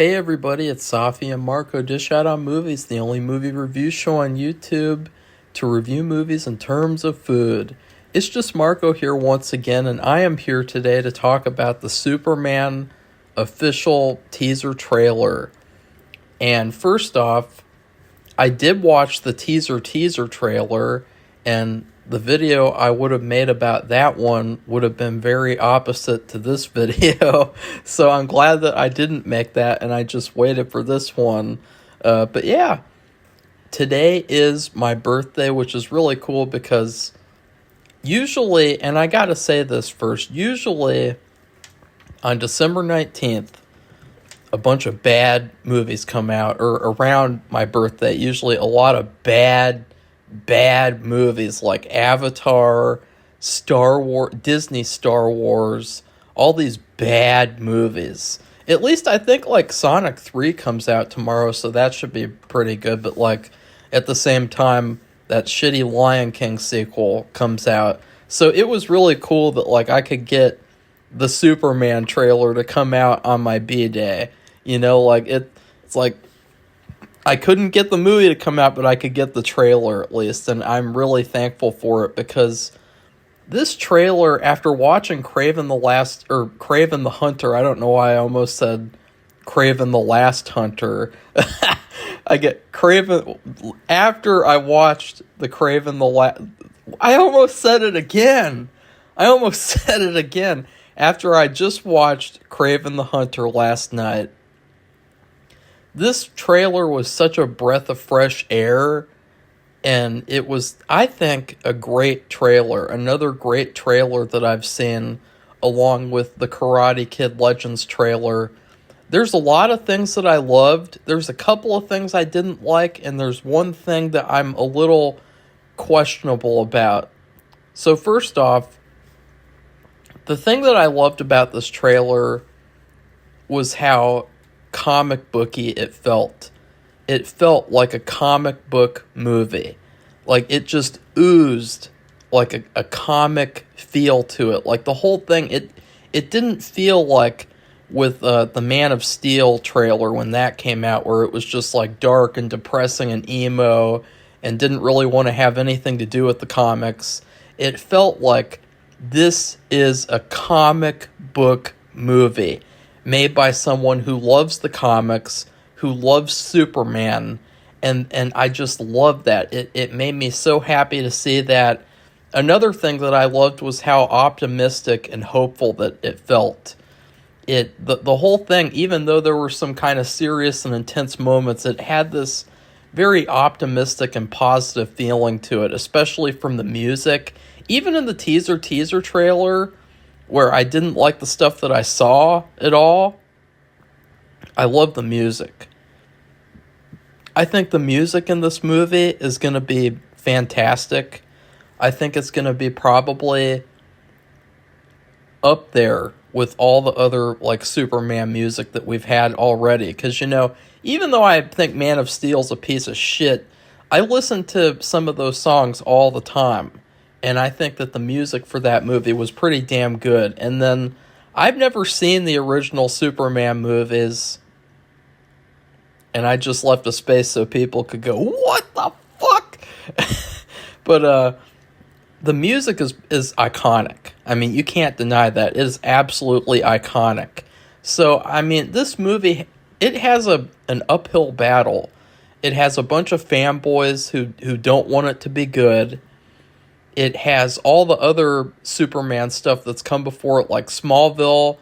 Hey everybody, it's Safi and Marco Dish Out on Movies, the only movie review show on YouTube to review movies in terms of food. It's just Marco here once again, and I am here today to talk about the Superman official teaser trailer. And first off, I did watch the teaser trailer, and the video I would have made about that one would have been very opposite to this video. So I'm glad that I didn't make that and I just waited for this one. But yeah, today is my birthday, which is really cool because usually, and I gotta say this first, usually on December 19th, a bunch of bad movies come out, or around my birthday, usually a lot of bad movies like Avatar, Star Wars, Disney Star Wars, all these bad movies. At least I think like Sonic 3 comes out tomorrow, so that should be pretty good, but like at the same time that shitty Lion King sequel comes out. So it was really cool that like I could get the Superman trailer to come out on my B-Day. You know, like it's like I couldn't get the movie to come out, but I could get the trailer at least, and I'm really thankful for it because this trailer, after watching Kraven the Hunter, I don't know why I almost said Kraven the Last Hunter. I get Kraven, after I watched the Kraven the Last, I almost said it again. After I just watched Kraven the Hunter last night, this trailer was such a breath of fresh air, and it was, I think, a great trailer. Another great trailer that I've seen, along with the Karate Kid Legends trailer. There's a lot of things that I loved. There's a couple of things I didn't like, and there's one thing that I'm a little questionable about. So first off, the thing that I loved about this trailer was how comic booky it felt. It felt like a comic book movie. Like it just oozed like a comic feel to it. Like the whole thing, it didn't feel like with the Man of Steel trailer when that came out, where it was just like dark and depressing and emo and didn't really want to have anything to do with the comics. It felt like this is a comic book movie made by someone who loves the comics, who loves Superman, and I just loved that. It made me so happy to see that. Another thing that I loved was how optimistic and hopeful that it felt. The whole thing, even though there were some kind of serious and intense moments, it had this very optimistic and positive feeling to it, especially from the music. Even in the teaser trailer, where I didn't like the stuff that I saw at all, I love the music. I think the music in this movie is going to be fantastic. I think it's going to be probably up there with all the other like Superman music that we've had already. Because, you know, even though I think Man of Steel's a piece of shit, I listen to some of those songs all the time. And I think that the music for that movie was pretty damn good. And then, I've never seen the original Superman movies, and I just left a space so people could go, what the fuck? But the music is iconic. I mean, you can't deny that. It is absolutely iconic. So, I mean, this movie, it has an uphill battle. It has a bunch of fanboys who don't want it to be good. It has all the other Superman stuff that's come before it, like Smallville.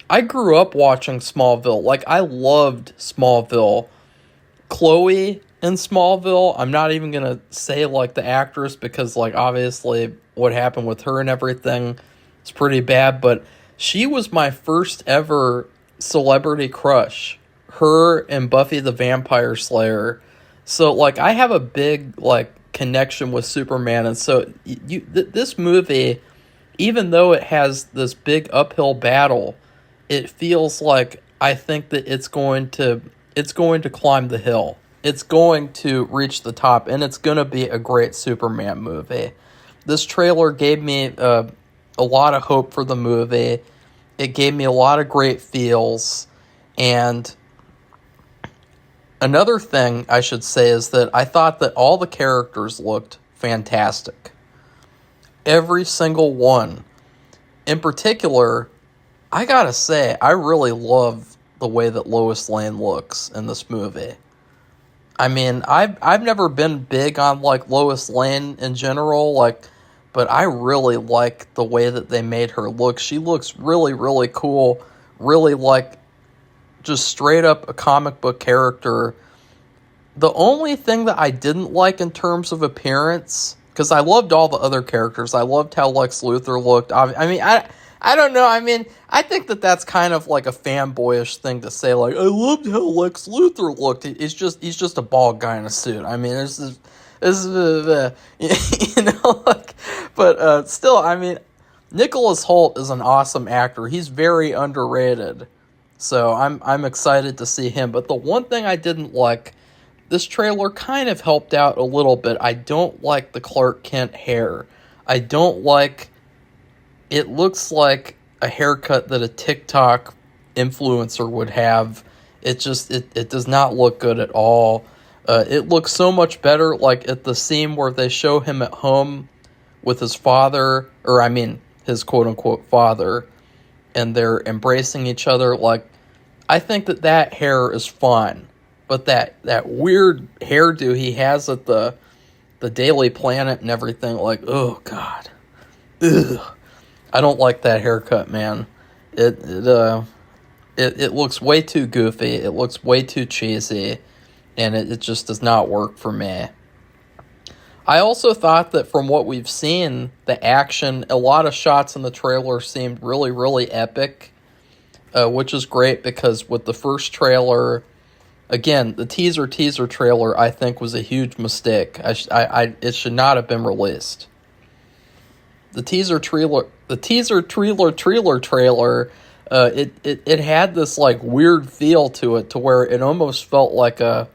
I grew up watching Smallville. Like, I loved Smallville. Chloe in Smallville, I'm not even going to say, like, the actress, because, like, obviously what happened with her and everything is pretty bad, but she was my first ever celebrity crush. Her and Buffy the Vampire Slayer. So, like, I have a big, like, connection with Superman, and so this movie, even though it has this big uphill battle, it feels like I think that it's going to climb the hill. It's going to reach the top, and it's going to be a great Superman movie. This trailer gave me a lot of hope for the movie. It gave me a lot of great feels, and Another thing I should say is that I thought that all the characters looked fantastic. Every single one. In particular, I gotta say, I really love the way that Lois Lane looks in this movie. I mean, I've never been big on like Lois Lane in general, like, but I really like the way that they made her look. She looks really, really cool, really like just straight up a comic book character. The only thing that I didn't like in terms of appearance, because I loved all the other characters. I loved how Lex Luthor looked. I don't know. I mean, I think that that's kind of like a fanboyish thing to say. Like, I loved how Lex Luthor looked. He's just a bald guy in a suit. I mean, you know, like, but still, I mean, Nicholas Hoult is an awesome actor. He's very underrated. So I'm excited to see him. But the one thing I didn't like, this trailer kind of helped out a little bit. I don't like the Clark Kent hair. I don't like... It looks like a haircut that a TikTok influencer would have. It does not look good at all. It looks so much better like at the scene where they show him at home with his father, or I mean his quote-unquote father, and they're embracing each other. Like, I think that hair is fine. But that weird hairdo he has at the Daily Planet and everything, like, oh, God. Ugh. I don't like that haircut, man. It looks way too goofy. It looks way too cheesy. And it just does not work for me. I also thought that from what we've seen, the action, a lot of shots in the trailer seemed really, really epic. Which is great because with the first trailer... Again, the teaser trailer, I think, was a huge mistake. It should not have been released. The teaser trailer, it had this like weird feel to it, to where it almost felt like a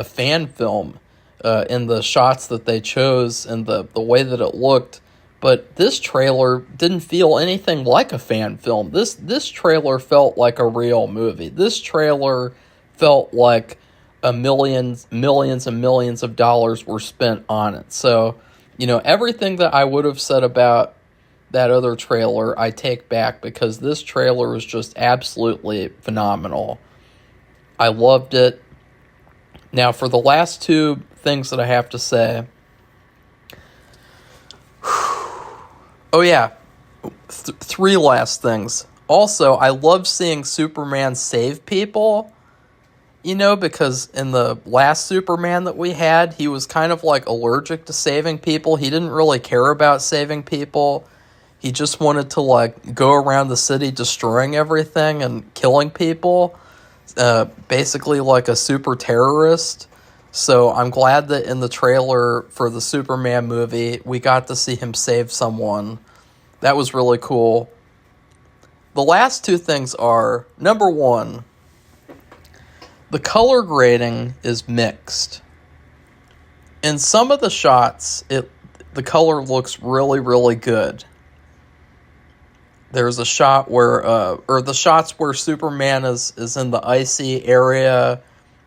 fan film in the shots that they chose and the way that it looked. But this trailer didn't feel anything like a fan film. This trailer felt like a real movie. This trailer felt like millions and millions of dollars were spent on it. So, you know, everything that I would have said about that other trailer, I take back, because this trailer was just absolutely phenomenal. I loved it. Now, for the last two things that I have to say. Oh, yeah. Three last things. Also, I love seeing Superman save people. You know, because in the last Superman that we had, he was kind of like allergic to saving people. He didn't really care about saving people. He just wanted to like go around the city destroying everything and killing people. Basically like a super terrorist. So I'm glad that in the trailer for the Superman movie, we got to see him save someone. That was really cool. The last two things are, number one, the color grading is mixed. In some of the shots, the color looks really, really good. There's a shot where, or the shots where Superman is in the icy area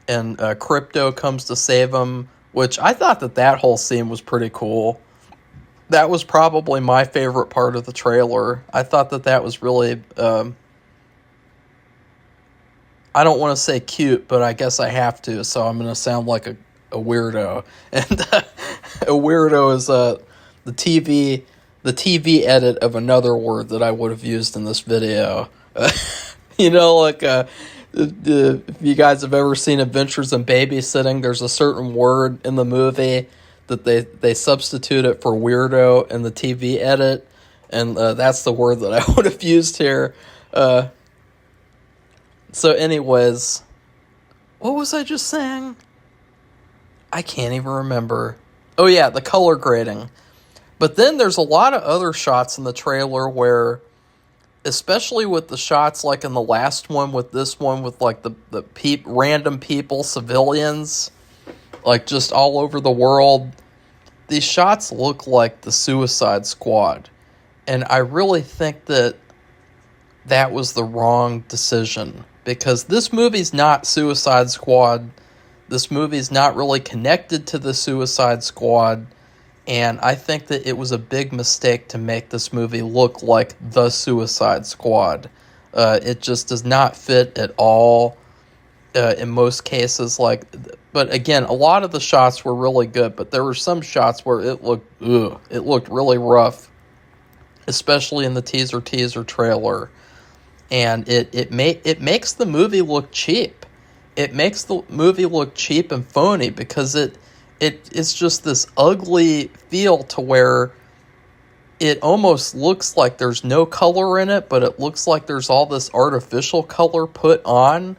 and Krypto comes to save him, which I thought that whole scene was pretty cool. That was probably my favorite part of the trailer. I thought that was really... I don't want to say cute, but I guess I have to, so I'm going to sound like a weirdo. And a weirdo is the TV edit of another word that I would have used in this video. You know, like if you guys have ever seen Adventures in Babysitting, there's a certain word in the movie that they substitute it for weirdo in the TV edit, and that's the word that I would have used here. So anyways, what was I just saying? I can't even remember. Oh yeah, the color grading. But then there's a lot of other shots in the trailer where, especially with the shots like in the last one, with this one, with like the random people, civilians, like just all over the world, these shots look like the Suicide Squad. And I really think that was the wrong decision. Because this movie's not Suicide Squad. this movie's not really connected to the Suicide Squad, and I think that it was a big mistake to make this movie look like the Suicide Squad. It just does not fit at all in most cases. But again, a lot of the shots were really good, but there were some shots where it looked really rough, especially in the teaser trailer, and it makes the movie look cheap. It makes the movie look cheap and phony because it's just this ugly feel to where it almost looks like there's no color in it, but it looks like there's all this artificial color put on.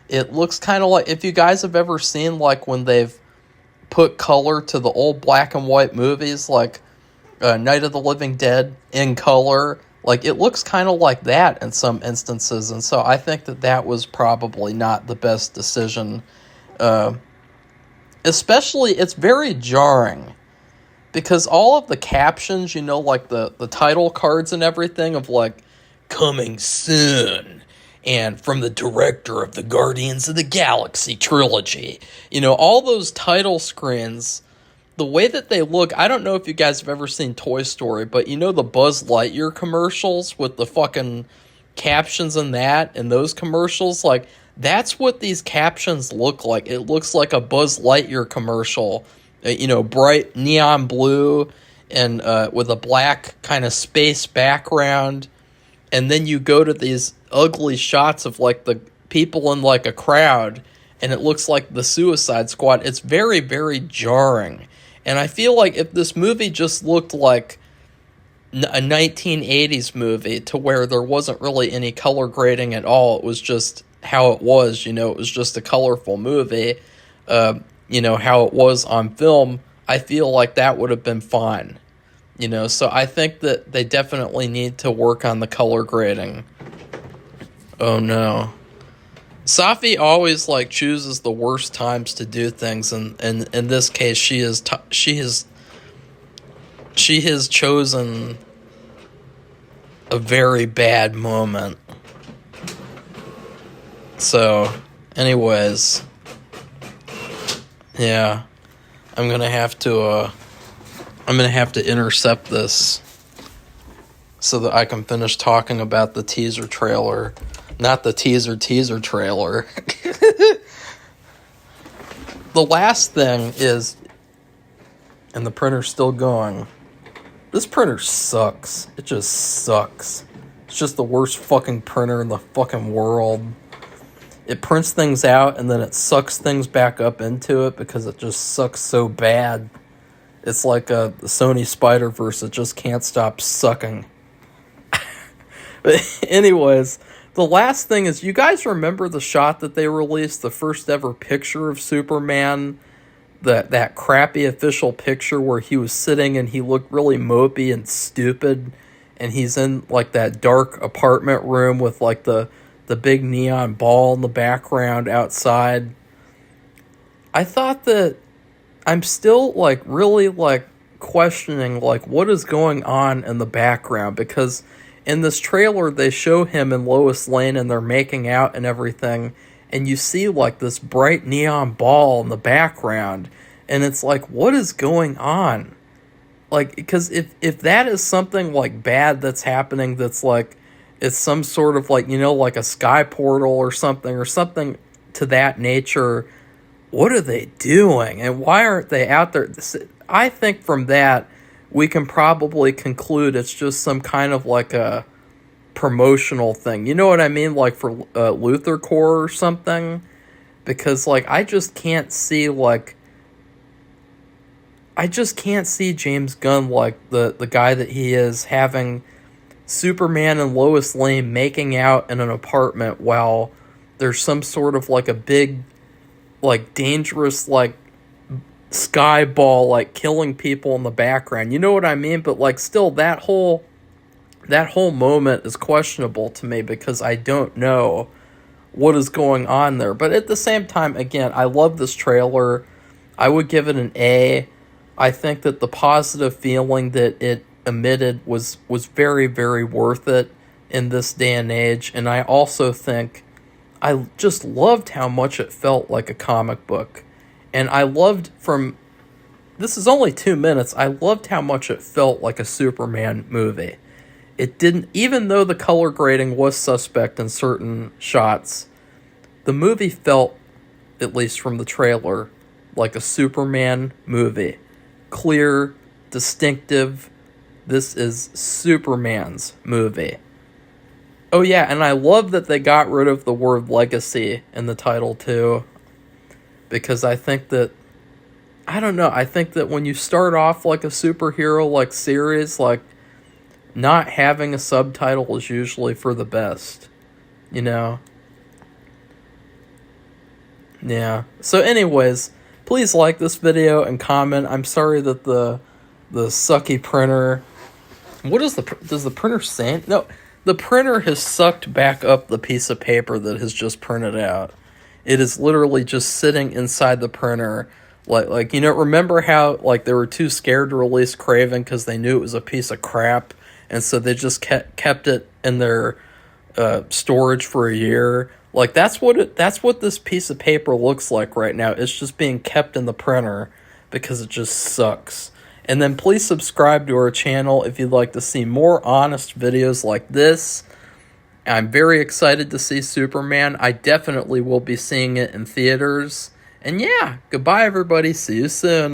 It looks kind of like, if you guys have ever seen like when they've put color to the old black and white movies, like Night of the Living Dead in color, like it looks kind of like that in some instances. And so I think that was probably not the best decision. Especially, it's very jarring because all of the captions, like the title cards and everything of like, coming soon, and from the director of the Guardians of the Galaxy trilogy, all those title screens, the way that they look, I don't know if you guys have ever seen Toy Story, but the Buzz Lightyear commercials with the fucking captions in that, and those commercials, like, that's what these captions look like. It looks like a Buzz Lightyear commercial, bright neon blue and with a black kind of space background. And then you go to these ugly shots of like the people in like a crowd, and it looks like the Suicide Squad. It's very, very jarring. And I feel like if this movie just looked like a 1980s movie to where there wasn't really any color grading at all, it was just how it was, it was just a colorful movie, how it was on film, I feel like that would have been fine. So I think that they definitely need to work on the color grading. Oh no. Safi always like chooses the worst times to do things, and in this case she has chosen a very bad moment. So, anyways, yeah, I'm gonna have to intercept this so that I can finish talking about the teaser trailer. Not the teaser trailer. The last thing is, and the printer's still going, this printer sucks. It just sucks. It's just the worst fucking printer in the fucking world. It prints things out and then it sucks things back up into it because it just sucks so bad. It's like the Sony Spider-Verse. It just can't stop sucking. But anyways, the last thing is, you guys remember the shot that they released, the first ever picture of Superman? That crappy official picture where he was sitting and he looked really mopey and stupid, and he's in like that dark apartment room with like the big neon ball in the background outside. I thought that I'm still like really like questioning like what is going on in the background, because in this trailer they show him and Lois Lane and they're making out and everything, and you see like this bright neon ball in the background, and it's like, what is going on? Like, because if that is something like bad that's happening, that's like, it's some sort of like, like a sky portal or something to that nature, what are they doing? And why aren't they out there? I think from that, we can probably conclude it's just some kind of like a promotional thing. You know what I mean? Like for Luthor Core or something. Because like, I just can't see James Gunn, like the guy that he is, having Superman and Lois Lane making out in an apartment while there's some sort of like a big, like dangerous, like sky ball, like killing people in the background. You know what I mean? But like, still, that whole moment is questionable to me because I don't know what is going on there. But at the same time, again, I love this trailer. I would give it an A. I think that the positive feeling that it emitted was very, very worth it in this day and age. And I also think I just loved how much it felt like a comic book. And I loved this is only 2 minutes, I loved how much it felt like a Superman movie. It didn't, even though the color grading was suspect in certain shots, the movie felt, at least from the trailer, like a Superman movie. Clear, distinctive. This is Superman's movie. Oh yeah, and I love that they got rid of the word legacy in the title too. Because I think that, I don't know, I think that when you start off like a superhero like series, like, not having a subtitle is usually for the best. You know? Yeah. So anyways, please like this video and comment. I'm sorry that the sucky printer... What is does the printer say? No, the printer has sucked back up the piece of paper that has just printed out. It is literally just sitting inside the printer. Like remember how, like, they were too scared to release Craven because they knew it was a piece of crap, and so they just kept it in their storage for a year? Like, that's what this piece of paper looks like right now. It's just being kept in the printer because it just sucks. And then please subscribe to our channel if you'd like to see more honest videos like this. I'm very excited to see Superman. I definitely will be seeing it in theaters. And yeah, goodbye everybody. See you soon.